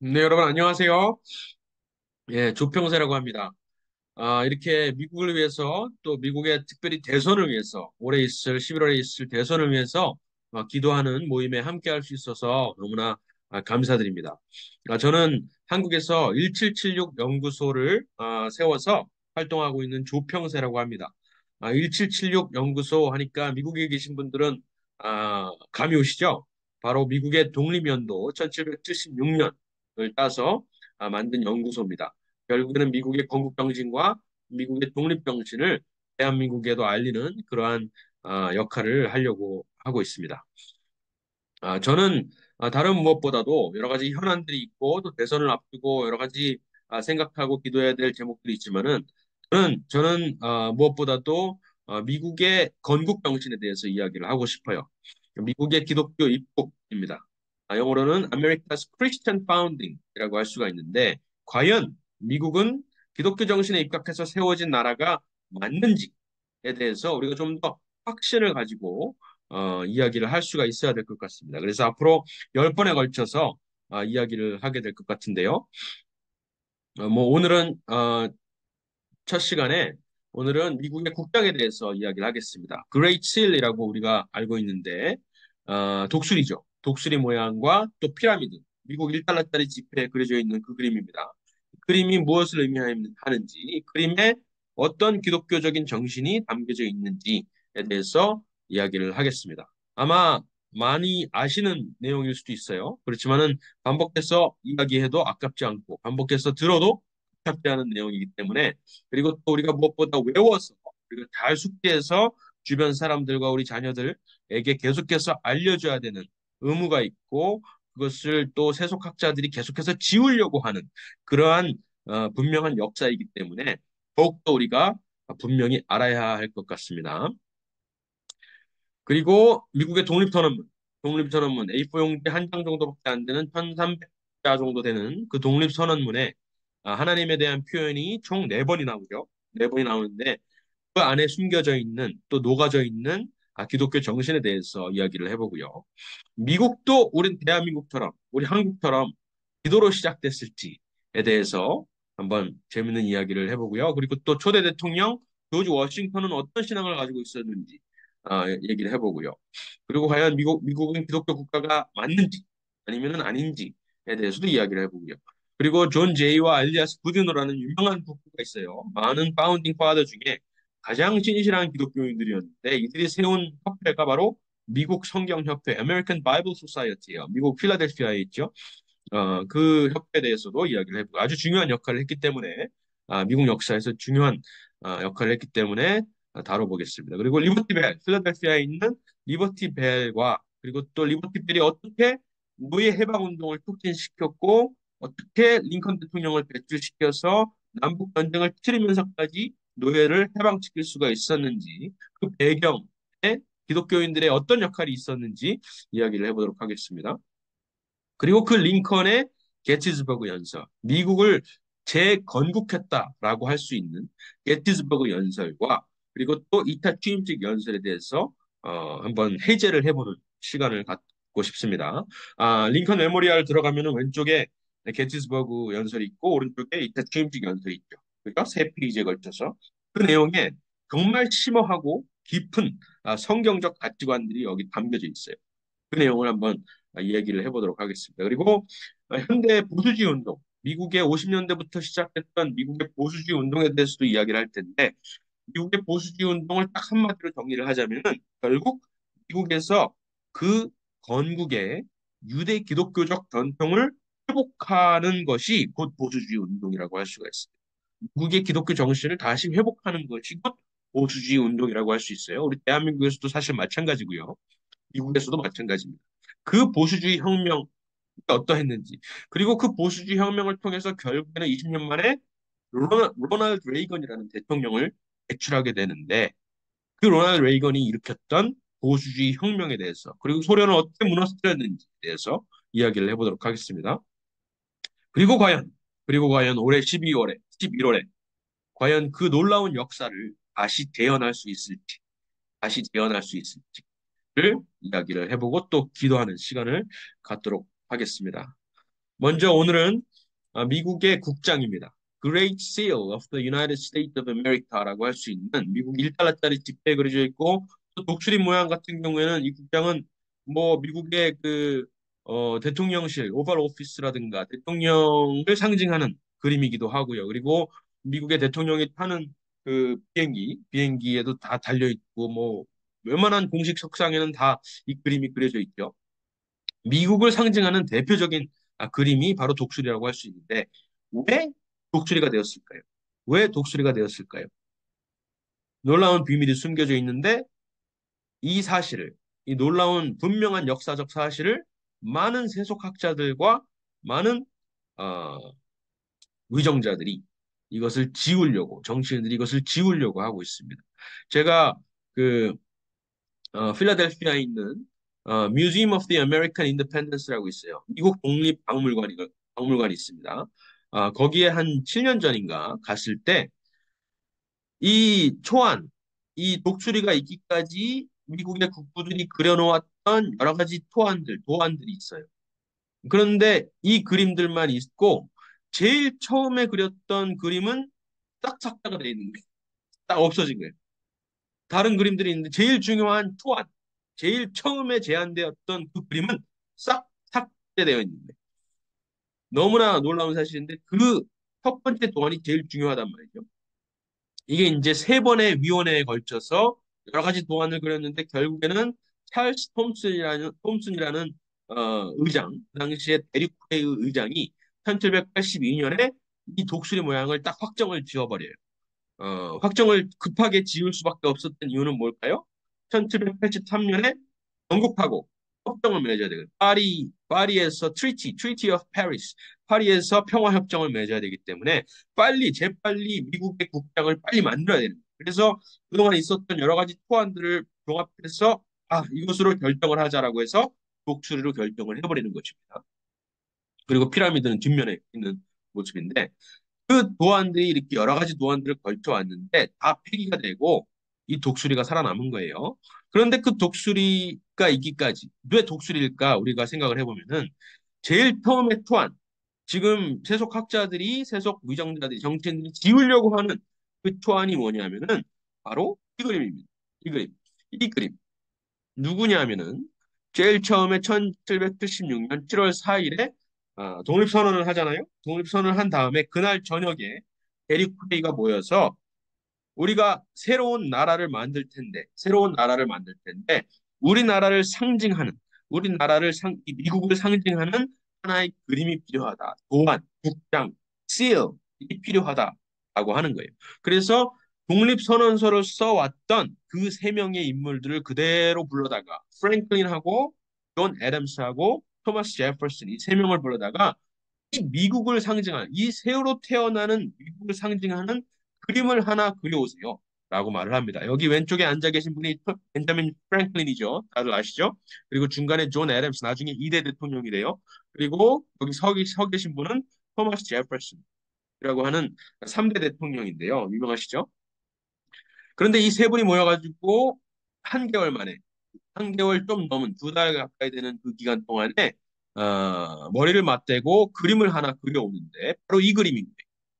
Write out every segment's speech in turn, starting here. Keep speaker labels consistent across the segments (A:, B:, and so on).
A: 네, 여러분 안녕하세요. 예, 조평세라고 합니다. 이렇게 미국을 위해서 또 미국의 특별히 대선을 위해서 올해 있을 11월에 있을 대선을 위해서 기도하는 모임에 함께 할 수 있어서 너무나 감사드립니다. 저는 한국에서 1776 연구소를 세워서 활동하고 있는 조평세라고 합니다. 1776 연구소 하니까 미국에 계신 분들은 감이 오시죠? 바로 미국의 독립연도 1776년을 따서 만든 연구소입니다. 결국에는 미국의 건국정신과 미국의 독립정신을 대한민국에도 알리는 그러한 역할을 하려고 하고 있습니다. 저는 다른 무엇보다도 여러 가지 현안들이 있고 또 대선을 앞두고 여러 가지 생각하고 기도해야 될 제목들이 있지만은 저는 무엇보다도 미국의 건국 정신에 대해서 이야기를 하고 싶어요. 미국의 기독교 입국입니다. 영어로는 America's Christian Founding이라고 할 수가 있는데 과연 미국은 기독교 정신에 입각해서 세워진 나라가 맞는지에 대해서 우리가 좀 더 확신을 가지고 이야기를 할 수가 있어야 될 것 같습니다. 그래서 앞으로 10번에 걸쳐서 이야기를 하게 될 것 같은데요. 뭐 오늘은 첫 시간에 오늘은 미국의 국장에 대해서 이야기를 하겠습니다. 그레이트 실이라고 우리가 알고 있는데 독수리죠. 독수리 모양과 또 피라미드, 미국 1달러짜리 지폐에 그려져 있는 그 그림입니다. 그림이 무엇을 의미하는지, 이 그림에 어떤 기독교적인 정신이 담겨져 있는지에 대해서 이야기를 하겠습니다. 아마 많이 아시는 내용일 수도 있어요. 그렇지만은 반복해서 이야기해도 아깝지 않고 반복해서 들어도 아깝지 않은 내용이기 때문에 그리고 또 우리가 무엇보다 외워서 우리가 잘 숙지해서 주변 사람들과 우리 자녀들에게 계속해서 알려줘야 되는 의무가 있고 그것을 또 세속학자들이 계속해서 지우려고 하는 그러한 분명한 역사이기 때문에 더욱더 우리가 분명히 알아야 할 것 같습니다. 그리고 미국의 독립선언문 A4 용지 한 장 정도밖에 안 되는 1300자 정도 되는 그 독립선언문에 하나님에 대한 표현이 총 4번이 나오죠. 4번이 나오는데 그 안에 숨겨져 있는 또 녹아져 있는 기독교 정신에 대해서 이야기를 해보고요. 미국도 우리 대한민국처럼 우리 한국처럼 기도로 시작됐을지에 대해서 한번 재밌는 이야기를 해보고요. 그리고 또 초대 대통령 조지 워싱턴은 어떤 신앙을 가지고 있었는지 얘기를 해보고요. 그리고 과연 미국은 기독교 국가가 맞는지 아니면은 아닌지에 대해서도 이야기를 해보고요. 그리고 존 제이와 엘리아스 구디노라는 유명한 부부가 있어요. 많은 파운딩 파더 중에 가장 신실한 기독교인들이었는데 이들이 세운 협회가 바로 미국 성경협회, American Bible Society예요. 미국 필라델피아에 있죠. 그 협회에 대해서도 이야기를 해보고 아주 중요한 역할을 했기 때문에 미국 역사에서 중요한 역할을 했기 때문에 다뤄보겠습니다. 그리고 리버티 벨, 필라델피아에 있는 리버티 벨과 그리고 또 리버티 벨이 어떻게 노예 해방 운동을 촉진시켰고 어떻게 링컨 대통령을 배출시켜서 남북 전쟁을 치르면서까지 노예를 해방시킬 수가 있었는지 그 배경에 기독교인들의 어떤 역할이 있었는지 이야기를 해보도록 하겠습니다. 그리고 그 링컨의 게티즈버그 연설, 미국을 재건국했다라고 할 수 있는 게티즈버그 연설과 그리고 또 2차 취임식 연설에 대해서 한번 해제를 해보는 시간을 갖고 싶습니다. 링컨 메모리얼 들어가면은 왼쪽에 게티즈버그 연설이 있고 오른쪽에 2차 취임식 연설이 있죠. 그러니까 세 페이지에 걸쳐서 그 내용에 정말 심오하고 깊은 성경적 가치관들이 여기 담겨져 있어요. 그 내용을 한번 이야기를 해보도록 하겠습니다. 그리고 현대 보수주의 운동, 미국의 50년대부터 시작했던 미국의 보수주의 운동에 대해서도 이야기를 할 텐데 미국의 보수주의 운동을 딱 한마디로 정리를 하자면은 결국 미국에서 그 건국의 유대 기독교적 전통을 회복하는 것이 곧 보수주의 운동이라고 할 수가 있습니다. 미국의 기독교 정신을 다시 회복하는 것이 곧 보수주의 운동이라고 할 수 있어요. 우리 대한민국에서도 사실 마찬가지고요. 미국에서도 마찬가지입니다. 그 보수주의 혁명이 어떠했는지 그리고 그 보수주의 혁명을 통해서 결국에는 20년 만에 로널드 레이건이라는 대통령을 배출하게 되는데 그 로널드 레이건이 일으켰던 보수주의 혁명에 대해서 그리고 소련을 어떻게 무너뜨렸는지에 대해서 이야기를 해보도록 하겠습니다. 그리고 과연 올해 12월에 11월에 과연 그 놀라운 역사를 다시 재현할 수 있을지를 이야기를 해보고 또 기도하는 시간을 갖도록 하겠습니다. 먼저 오늘은 미국의 국장입니다. Great Seal of the United States of America라고 할 수 있는 미국 1달러짜리 지폐에 그려져 있고 또 독수리 모양 같은 경우에는 이 국장은 뭐 미국의 그 대통령실, 오발 오피스라든가 대통령을 상징하는 그림이기도 하고요. 그리고 미국의 대통령이 타는 그 비행기에도 다 달려 있고 뭐 웬만한 공식 석상에는 다 이 그림이 그려져 있죠. 미국을 상징하는 대표적인 그림이 바로 독수리라고 할 수 있는데 왜 독수리가 되었을까요? 왜 독수리가 되었을까요? 놀라운 비밀이 숨겨져 있는데 이 사실을, 이 놀라운 분명한 역사적 사실을 많은 세속학자들과 많은 어, 위정자들이 이것을 지우려고, 정치인들이 이것을 지우려고 하고 있습니다. 제가 그 필라델피아에 있는 Museum of the American Independence라고 있어요. 미국 박물관이 있습니다. 거기에 한 7년 전인가 갔을 때 이 초안, 이 독수리가 있기까지 미국의 국부들이 그려놓았던 여러 가지 도안들이 있어요. 그런데 이 그림들만 있고 제일 처음에 그렸던 그림은 딱 삭제가 돼 있는 거예요. 딱 없어진 거예요. 다른 그림들이 있는데 제일 중요한 초안, 제일 처음에 제안되었던 그 그림은 싹 삭제되어 있는 거예요. 너무나 놀라운 사실인데 그 첫 번째 도안이 제일 중요하단 말이죠. 이게 이제 세 번의 위원회에 걸쳐서 여러 가지 도안을 그렸는데 결국에는 찰스 톰슨이라는 의장, 그 당시에 데릭 후레이 의장이 1782년에 이 독수리 모양을 딱 확정을 지어버려요. 확정을 급하게 지을 수밖에 없었던 이유는 뭘까요? 1783년에 영국하고 협정을 맺어야 되거든요. 파리에서 Treaty of Paris, 파리에서 평화협정을 맺어야 되기 때문에 재빨리 미국의 국장을 빨리 만들어야 되는 거예요. 그래서 그동안 있었던 여러 가지 토안들을 종합해서 이것으로 결정을 하자라고 해서 독수리로 결정을 해버리는 것입니다. 그리고 피라미드는 뒷면에 있는 모습인데 그 도안들이 이렇게 여러 가지 도안들을 걸쳐 왔는데 다 폐기가 되고 이 독수리가 살아남은 거예요. 그런데 그 독수리가 있기까지 왜 독수리일까 우리가 생각을 해보면은 제일 처음에 토한 지금 세속 위정자들이 정치인들이 지우려고 하는 그 토안이 뭐냐면은 바로 이 그림입니다. 이 그림. 이 그림. 누구냐면은 제일 처음에 1776년 7월 4일에 독립선언을 하잖아요. 독립선언을 한 다음에 그날 저녁에 에릭 후레이가 모여서 우리가 새로운 나라를 만들 텐데 우리나라를 상징하는 이 미국을 상징하는 하나의 그림이 필요하다. 도안, 국장, seal이 필요하다라고 하는 거예요. 그래서 독립선언서를 써왔던 그 세 명의 인물들을 그대로 불러다가 프랭클린하고 존 애덤스하고 토마스 제퍼슨 이 세 명을 불러다가 이 새로 태어나는 미국을 상징하는 그림을 하나 그려오세요. 라고 말을 합니다. 여기 왼쪽에 앉아 계신 분이 벤자민 프랭클린이죠. 다들 아시죠? 그리고 중간에 존 애덤스, 나중에 2대 대통령이 돼요. 그리고 여기 서 계신 분은 토마스 제퍼슨이라고 하는 3대 대통령인데요. 유명하시죠? 그런데 이 세 분이 모여가지고 한 개월 만에 한 개월 좀 넘은 2달 가까이 되는 그 기간 동안에 머리를 맞대고 그림을 하나 그려오는데 바로 이 그림인 거예요.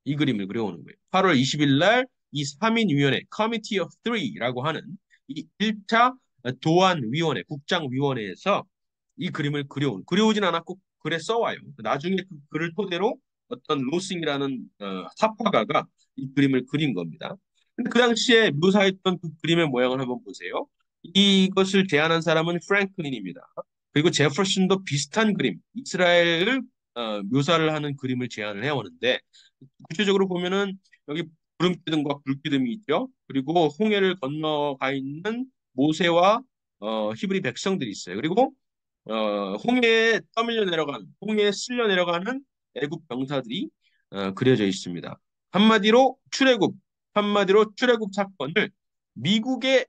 A: 이 그림을 그려오는 거예요. 8월 20일 날 이 3인위원회 Committee of Three라고 하는 이 1차 도안위원회, 국장위원회에서 이 그림을 그려오진 않았고 글에 써와요. 나중에 그 글을 토대로 어떤 로싱이라는 사파가가 이 그림을 그린 겁니다. 근데 그 당시에 묘사했던 그 그림의 모양을 한번 보세요. 이것을 제안한 사람은 프랭클린입니다. 그리고 제퍼슨도 비슷한 그림, 이스라엘을 묘사를 하는 그림을 제안을 해오는데 구체적으로 보면은 여기 구름기둥과 불기둥이 있죠. 그리고 홍해를 건너가 있는 모세와 히브리 백성들이 있어요. 그리고 홍해에 쓸려 내려가는 애굽 병사들이 그려져 있습니다. 한마디로 출애굽 사건을 미국의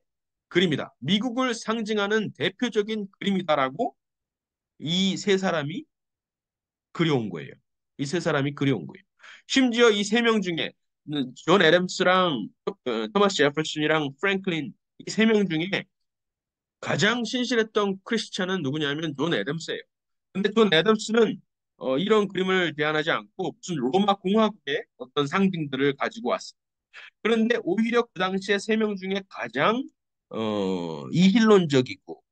A: 그림이다. 미국을 상징하는 대표적인 그림이다라고 이 세 사람이 그려온 거예요. 이 세 사람이 그려온 거예요. 심지어 이 세 명 중에 존 애덤스랑 토마스 제퍼슨이랑 프랭클린 이 세 명 중에 가장 신실했던 크리스찬은 누구냐면 존 애덤스예요. 근데 존 애덤스는 이런 그림을 제안하지 않고 무슨 로마 공화국의 어떤 상징들을 가지고 왔습니다. 그런데 오히려 그 당시에 세 명 중에 가장 이힐론적이고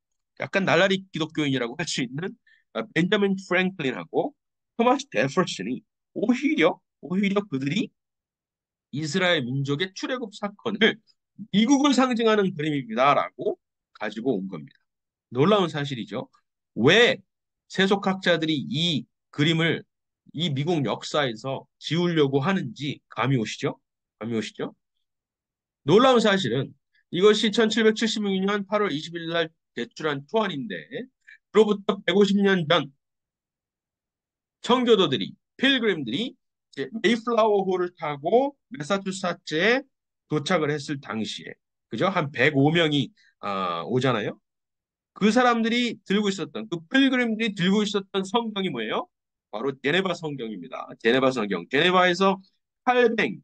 A: 약간 날라리 기독교인이라고 할 수 있는 벤자민 프랭클린하고 토마스 제퍼슨이 오히려 그들이 이스라엘 민족의 출애굽 사건을 미국을 상징하는 그림입니다라고 가지고 온 겁니다. 놀라운 사실이죠. 왜 세속학자들이 이 그림을 이 미국 역사에서 지우려고 하는지 감이 오시죠? 감이 오시죠? 놀라운 사실은 이것이 1776년 8월 20일 날 제출한 초안인데 그로부터 150년 전 청교도들이 필그림들이 이제 메이플라워호를 타고 매사추세츠에 도착을 했을 당시에 그죠? 한 105명이 오잖아요. 그 사람들이 들고 있었던 그 필그림들이 들고 있었던 성경이 뭐예요? 바로 제네바 성경입니다. 제네바 성경. 제네바에서 칼뱅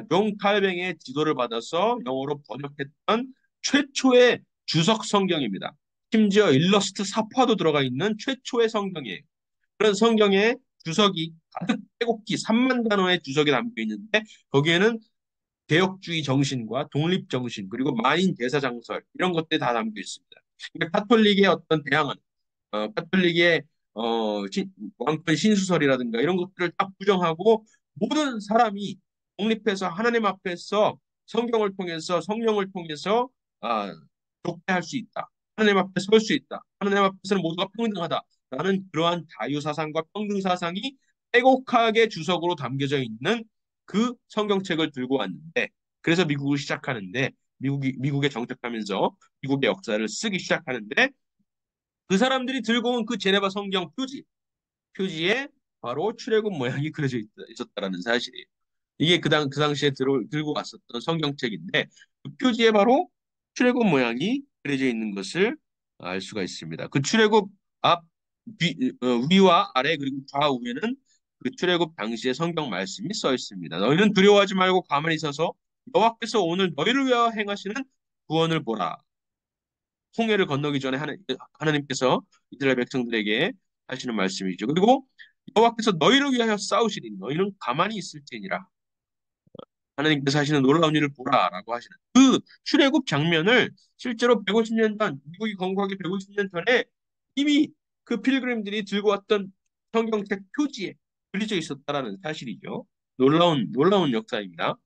A: 존 칼뱅의 지도를 받아서 영어로 번역했던 최초의 주석 성경입니다. 심지어 일러스트 사파도 들어가 있는 최초의 성경이에요. 그런 성경에 주석이 가득 빼곡히 3만 단어의 주석이 담겨 있는데 거기에는 개혁주의 정신과 독립 정신 그리고 만인 제사장설 이런 것들이 다 담겨 있습니다. 그러니까 카톨릭의 어떤 대항은 카톨릭의 왕권 신수설이라든가 이런 것들을 딱 부정하고 모든 사람이 독립해서 하나님 앞에서 성경을 통해서 성령을 통해서 아, 독배할 수 있다. 하나님 앞에 설 수 있다. 하나님 앞에서는 모두가 평등하다라는 그러한 자유 사상과 평등 사상이 빼곡하게 주석으로 담겨져 있는 그 성경책을 들고 왔는데 그래서 미국을 시작하는데 미국에 정착하면서 미국의 역사를 쓰기 시작하는데 그 사람들이 들고 온 그 제네바 성경 표지에 바로 출애굽 모양이 그려져 있었다라는 사실이에요. 이게 그 당시에 들고 왔었던 성경책인데 그 표지에 바로 출애굽 모양이 그려져 있는 것을 알 수가 있습니다. 그 출애굽 앞 위와 아래 그리고 좌우에는 그 출애굽 당시의 성경 말씀이 써 있습니다. 너희는 두려워하지 말고 가만히 있어서 여호와께서 오늘 너희를 위하여 행하시는 구원을 보라. 홍해를 건너기 전에 하나님께서 이스라엘 백성들에게 하시는 말씀이죠. 그리고 여호와께서 너희를 위하여 싸우시니 너희는 가만히 있을 테니라. 하나님께서 하시는 놀라운 일을 보라라고 하시는 그 출애굽 장면을 실제로 150년 전 미국이 건국하기 150년 전에 이미 그 필그림들이 들고 왔던 성경책 표지에 그려져 있었다라는 사실이죠. 놀라운 역사입니다.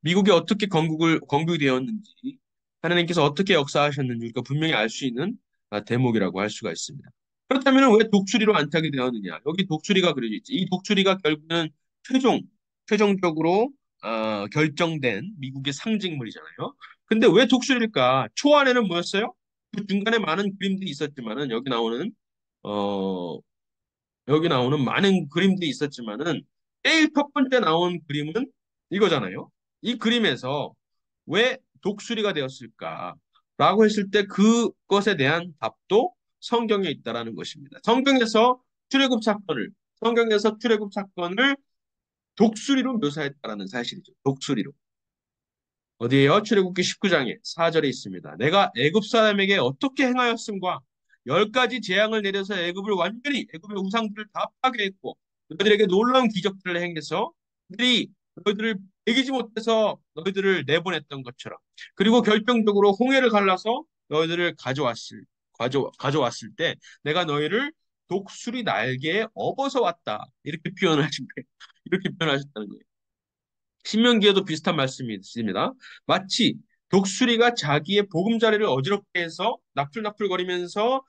A: 미국이 어떻게 건국이 되었는지, 하나님께서 어떻게 역사하셨는지 우리가 분명히 알 수 있는 대목이라고 할 수가 있습니다. 그렇다면 왜 독수리로 안착이 되었느냐? 여기 독수리가 그려져 있지. 이 독수리가 결국은 최종적으로 결정된 미국의 상징물이잖아요. 근데 왜 독수리일까? 초안에는 뭐였어요? 그 중간에 많은 그림들이 있었지만은 어, 여기 나오는 많은 그림들이 있었지만은 제일 첫 번째 나온 그림은 이거잖아요. 이 그림에서 왜 독수리가 되었을까? 라고 했을 때 그것에 대한 답도 성경에 있다라는 것입니다. 성경에서 출애굽 사건을 독수리로 묘사했다라는 사실이죠. 독수리로. 어디에요? 출애굽기 19장에 4절에 있습니다. 내가 애굽 사람에게 어떻게 행하였음과 10가지 재앙을 내려서 애굽의 우상들을 다 파괴했고 너희들에게 놀라운 기적들을 행해서 너희들을 이기지 못해서 너희들을 내보냈던 것처럼 그리고 결정적으로 홍해를 갈라서 너희들을 가져왔을 때 내가 너희를 독수리 날개에 업어서 왔다. 이렇게 표현하셨다는 거예요. 신명기에도 비슷한 말씀이 있습니다. 마치 독수리가 자기의 보금자리를 어지럽게 해서 나풀나풀거리면서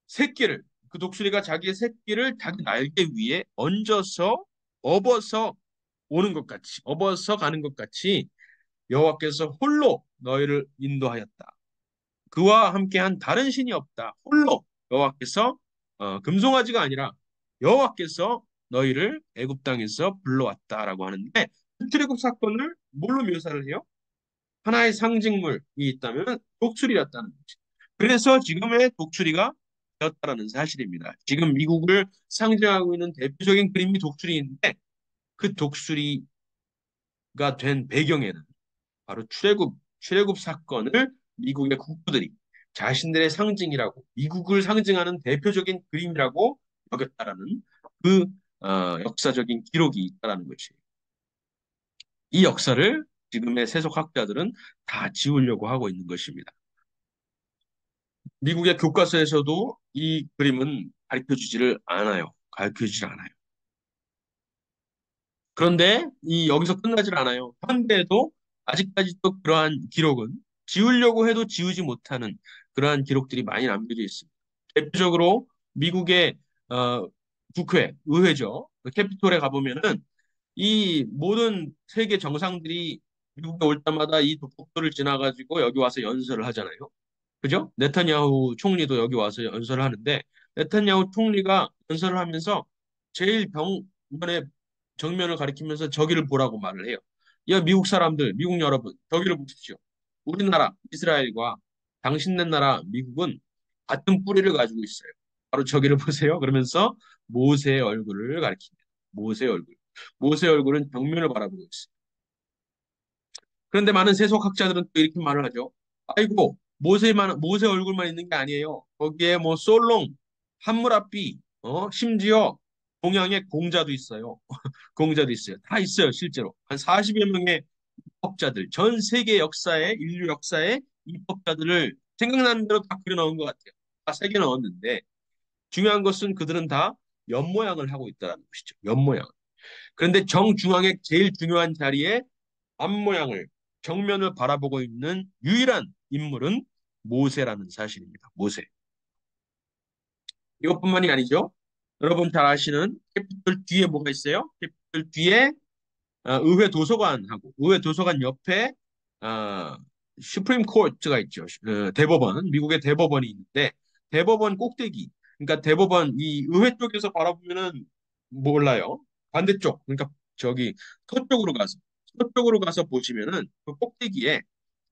A: 새끼를 그 독수리가 자기의 새끼를 자기 날개 위에 얹어서 업어서 오는 것 같이 업어서 가는 것 같이 여호와께서 홀로 너희를 인도하였다. 그와 함께한 다른 신이 없다. 홀로 여호와께서 금송아지가 아니라 여호와께서 너희를 애굽 땅에서 불러왔다라고 하는데 그 출애굽 사건을 뭘로 묘사를 해요? 하나의 상징물이 있다면 독수리였다는 거지. 그래서 지금의 독수리가 되었다라는 사실입니다. 지금 미국을 상징하고 있는 대표적인 그림이 독수리인데 그 독수리가 된 배경에는 바로 출애굽 사건을 미국의 국부들이 자신들의 상징이라고 미국을 상징하는 대표적인 그림이라고 여겼다라는 그 역사적인 기록이 있다라는 것이에요. 이 역사를 지금의 세속학자들은 다 지우려고 하고 있는 것입니다. 미국의 교과서에서도 이 그림은 가르쳐주지를 않아요. 가르쳐주질 않아요. 그런데 이 여기서 끝나질 않아요. 현대에도 아직까지도 그러한 기록은 지우려고 해도 지우지 못하는 그러한 기록들이 많이 남겨져 있습니다. 대표적으로 미국의 어, 국회, 의회죠. 그 캐피톨에 가보면은 이 모든 세계 정상들이 미국에 올 때마다 이 독도를 지나가지고 여기 와서 연설을 하잖아요. 그죠? 네타냐후 총리도 여기 와서 연설을 하는데 네타냐후 총리가 연설을 하면서 제일 병면에 정면을 가리키면서 저기를 보라고 말을 해요. 야, 미국 사람들, 미국 여러분, 저기를 보십시오. 우리나라 이스라엘과 당신네 나라 미국은 같은 뿌리를 가지고 있어요. 바로 저기를 보세요. 그러면서 모세의 얼굴을 가리킵니다. 모세의 얼굴. 모세의 얼굴은 정면을 바라보고 있어요. 그런데 많은 세속학자들은 또 이렇게 말을 하죠. 아이고, 모세 얼굴만 있는 게 아니에요. 거기에 뭐 솔롱, 함무라비, 심지어 동양의 공자도 있어요. 공자도 있어요. 다 있어요, 실제로. 한 40여 명의 입법자들, 전 세계 역사에, 인류 역사에 입법자들을 생각나는 대로 다 그려 넣은 것 같아요. 다 새겨 넣었는데, 중요한 것은 그들은 다 옆모양을 하고 있다는 것이죠. 옆모양. 그런데 정중앙의 제일 중요한 자리에 앞모양을 정면을 바라보고 있는 유일한 인물은 모세라는 사실입니다. 모세. 이것뿐만이 아니죠. 여러분 잘 아시는 캐피톨 뒤에 뭐가 있어요? 캐피톨 뒤에 의회 도서관하고 의회 도서관 옆에 어, 슈프림 코트가 있죠. 대법원, 미국의 대법원이 있는데 대법원 꼭대기, 그러니까 대법원 이 의회 쪽에서 바라보면은 몰라요. 반대쪽, 그러니까 저기 서쪽으로 가서 보시면은 그 꼭대기에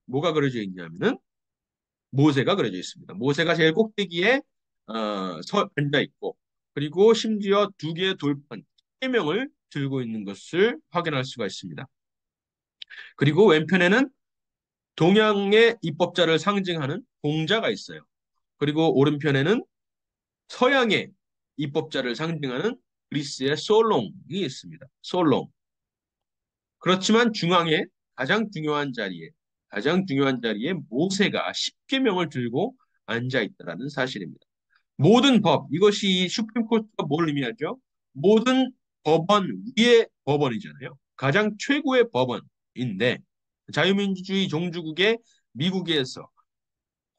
A: 뭐가 그려져 있냐면은 모세가 그려져 있습니다. 모세가 제일 꼭대기에 앉아 있고 그리고 심지어 두 개의 돌판, 해명을 들고 있는 것을 확인할 수가 있습니다. 그리고 왼편에는 동양의 입법자를 상징하는 공자가 있어요. 그리고 오른편에는 서양의 입법자를 상징하는 그리스의 솔롱이 있습니다. 솔롱. 그렇지만 중앙에 가장 중요한 자리에 모세가 십계명을 들고 앉아 있다라는 사실입니다. 모든 법, 이것이 슈프림 코트가 뭘 의미하죠? 모든 법원 위의 법원이잖아요. 가장 최고의 법원인데 자유민주주의 종주국의 미국에서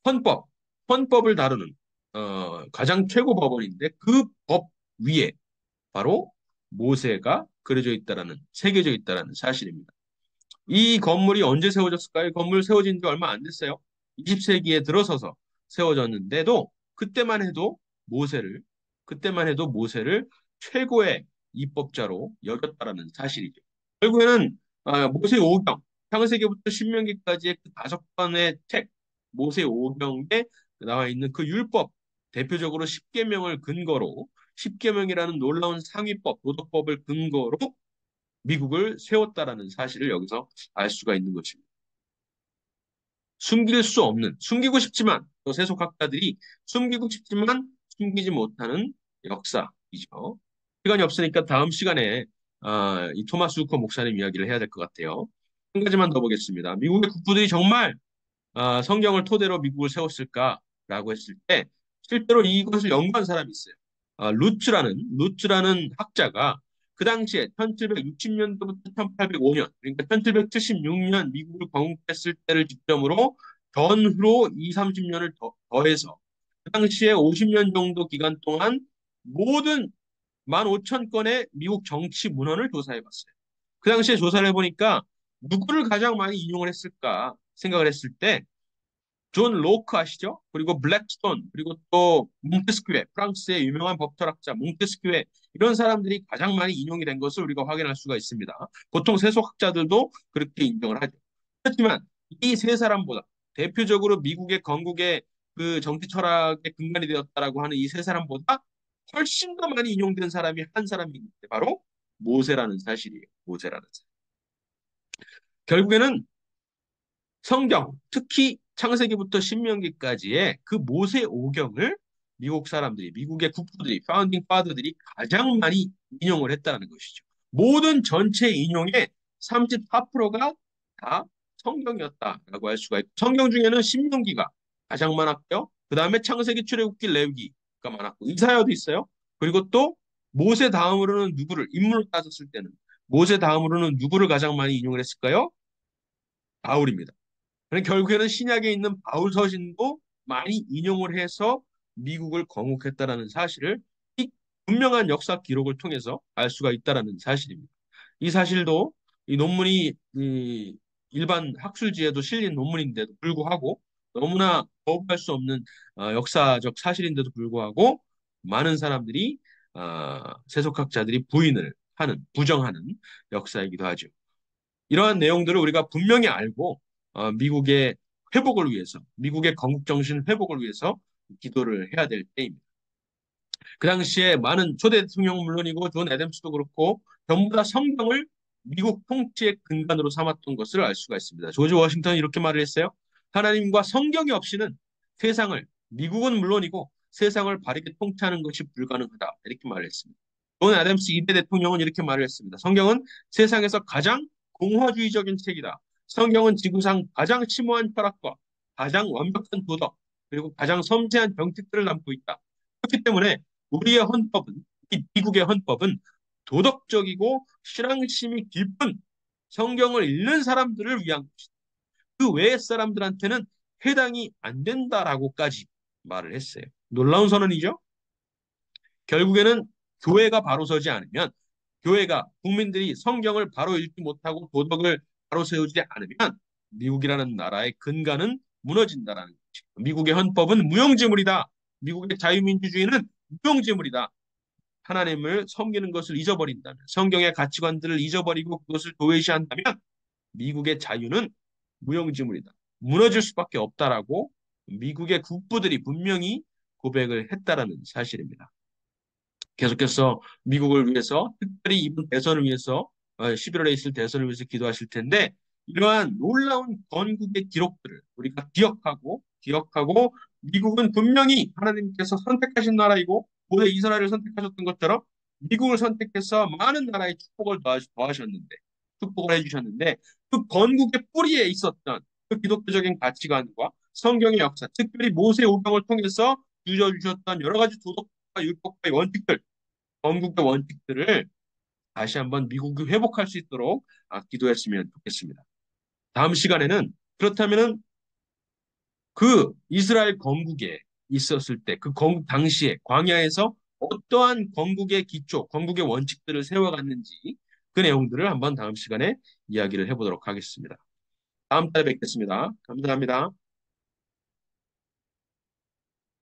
A: 헌법, 헌법을 다루는 가장 최고 법원인데 그 법 위에 바로 모세가 그려져 있다라는 새겨져 있다라는 사실입니다. 이 건물이 언제 세워졌을까요? 건물 세워진 지 얼마 안 됐어요. 20세기에 들어서서 세워졌는데도 모세를 그때만 해도 모세를 최고의 입법자로 여겼다라는 사실이죠. 결국에는 모세 오경, 창세기부터 신명기까지의 그 다섯 권의 책, 모세 오경에 나와 있는 그 율법, 대표적으로 십계명을 근거로 십계명이라는 놀라운 상위법, 도덕법을 근거로 미국을 세웠다라는 사실을 여기서 알 수가 있는 것입니다. 숨길 수 없는, 숨기고 싶지만, 또 세속학자들이 숨기고 싶지만 숨기지 못하는 역사이죠. 시간이 없으니까 다음 시간에 이 토마스 후커 목사님 이야기를 해야 될 것 같아요. 한 가지만 더 보겠습니다. 미국의 국부들이 정말 성경을 토대로 미국을 세웠을까라고 했을 때 실제로 이것을 연구한 사람이 있어요. 루츠라는 학자가 그 당시에 1760년도부터 1805년, 그러니까 1776년 미국을 건국했을 때를 기점으로 전후로 2, 30년을 더해서 그 당시에 50년 정도 기간 동안 모든 15,000건의 미국 정치 문헌을 조사해 봤어요. 그 당시에 조사를 해보니까 누구를 가장 많이 인용을 했을까 생각을 했을 때 존 로크 아시죠? 그리고 블랙스톤, 그리고 또 몽테스큐에, 프랑스의 유명한 법철학자 몽테스큐에 이런 사람들이 가장 많이 인용이 된 것을 우리가 확인할 수가 있습니다. 보통 세속학자들도 그렇게 인정을 하죠. 그렇지만 이 세 사람보다 대표적으로 미국의 건국의 그 정치 철학의 근간이 되었다라고 하는 이 세 사람보다 훨씬 더 많이 인용된 사람이 한 사람이 있는데 바로 모세라는 사실이에요. 모세라는 사실. 결국에는 성경, 특히 창세기부터 신명기까지의 그 모세 오경을 미국 사람들이, 미국의 국부들이, 파운딩 파더들이 가장 많이 인용을 했다는 것이죠. 모든 전체 인용의 34%가 다 성경이었다라고 할 수가 있고, 성경 중에는 신명기가 가장 많았고요. 그 다음에 창세기, 출애굽기, 레위기가 많았고, 이사야도 있어요. 그리고 또 모세 다음으로는 누구를, 인물로 따졌을 때는 모세 다음으로는 누구를 가장 많이 인용을 했을까요? 바울입니다. 그러니까 결국에는 신약에 있는 바울 서신도 많이 인용을 해서 미국을 건국했다라는 사실을 이 분명한 역사 기록을 통해서 알 수가 있다라는 사실입니다. 이 사실도 이 논문이 일반 학술지에도 실린 논문인데도 불구하고 너무나 거부할 수 없는 역사적 사실인데도 불구하고 많은 사람들이 세속학자들이 부인을 하는, 부정하는 역사이기도 하죠. 이러한 내용들을 우리가 분명히 알고 미국의 회복을 위해서, 미국의 건국 정신 회복을 위해서 기도를 해야 될 때입니다. 그 당시에 많은 초대 대통령은 물론이고 존 애덤스도 그렇고 전부 다 성경을 미국 통치의 근간으로 삼았던 것을 알 수가 있습니다. 조지 워싱턴이 이렇게 말을 했어요. 하나님과 성경이 없이는 세상을, 미국은 물론이고 세상을 바르게 통치하는 것이 불가능하다. 이렇게 말을 했습니다. 존 애덤스 2대 대통령은 이렇게 말을 했습니다. 성경은 세상에서 가장 공화주의적인 책이다. 성경은 지구상 가장 심오한 철학과 가장 완벽한 도덕, 그리고 가장 섬세한 정책들을 담고 있다. 그렇기 때문에 우리의 헌법은, 이 미국의 헌법은 도덕적이고 실앙심이 깊은 성경을 읽는 사람들을 위한 것이다. 그 외의 사람들한테는 해당이 안 된다라고까지 말을 했어요. 놀라운 선언이죠? 결국에는 교회가 바로 서지 않으면, 교회가, 국민들이 성경을 바로 읽지 못하고 도덕을 바로 세우지 않으면 미국이라는 나라의 근간은 무너진다라는 거죠. 미국의 헌법은 무용지물이다. 미국의 자유민주주의는 무용지물이다. 하나님을 섬기는 것을 잊어버린다면, 성경의 가치관들을 잊어버리고 그것을 도외시한다면 미국의 자유는 무용지물이다. 무너질 수밖에 없다라고 미국의 국부들이 분명히 고백을 했다라는 사실입니다. 계속해서 미국을 위해서, 특별히 이번 대선을 위해서 11월에 있을 대선을 위해서 기도하실 텐데, 이러한 놀라운 건국의 기록들을 우리가 기억하고 미국은 분명히 하나님께서 선택하신 나라이고 고대 이스라엘을 선택하셨던 것처럼 미국을 선택해서 많은 나라의 축복을 더하셨는데, 축복을 해주셨는데, 그 건국의 뿌리에 있었던 그 기독교적인 가치관과 성경의 역사, 특별히 모세 오경을 통해서 주셔주셨던 여러 가지 도덕과 율법과의 원칙들, 건국의 원칙들을 다시 한번 미국이 회복할 수 있도록 기도했으면 좋겠습니다. 다음 시간에는 그렇다면은 그 이스라엘 건국에 있었을 때, 그 건국 당시에 광야에서 어떠한 건국의 기초, 건국의 원칙들을 세워갔는지 그 내용들을 한번 다음 시간에 이야기를 해보도록 하겠습니다. 다음 달에 뵙겠습니다. 감사합니다.